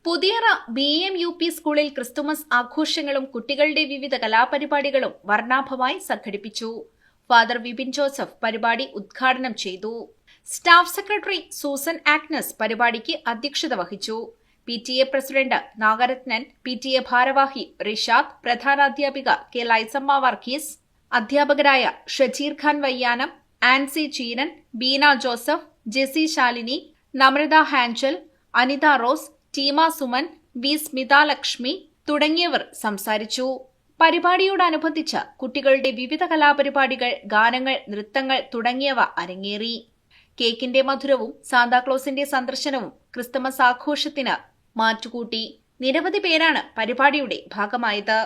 Puthiyara BM-UP സ്കൂളിൽ Christmas ആഘോഷങ്ങളും കുട്ടികളുടെ വിവിധ കലാപരിപാടികളും വർണ്ണാഭമായി സംഘടിപ്പിച്ചു. ഫാദർ വിപിൻ ജോസഫ് പരിപാടി ഉദ്ഘാടനം ചെയ്തു. സ്റ്റാഫ് സെക്രട്ടറി സൂസൻ ആഗ്നസ് പരിപാടിക്ക് അധ്യക്ഷത വഹിച്ചു. PTA പ്രസിഡന്റ് നാഗരത്നൻ, PTA ഭാരവാഹി റിഷാദ്, പ്രധാനാധ്യാപിക K. ലൈസമ്മ വർഗീസ്, അധ്യാപകരായ ഷജീർ ഖാൻ വയ്യാനം, ആൻസി ചീരൻ, ബീന ജോസഫ്, ജെസി ശാലിനി, നമ്രത ഹാഞ്ചൽ, അനിത റോസ്, ടീമ സുമൻ, വി സ്മിത ലക്ഷ്മി തുടങ്ങിയവർ സംസാരിച്ചു. പരിപാടിയോടനുബന്ധിച്ച് കുട്ടികളുടെ വിവിധ കലാപരിപാടികൾ, ഗാനങ്ങൾ, നൃത്തങ്ങൾ തുടങ്ങിയവ അരങ്ങേറി. കേക്കിന്റെ മധുരവും സാന്താക്ലോസിന്റെ സന്ദർശനവും ക്രിസ്തുമസ് ആഘോഷത്തിന് മാറ്റുകൂട്ടി. നിരവധി പേരാണ് പരിപാടിയുടെ ഭാഗമായത്.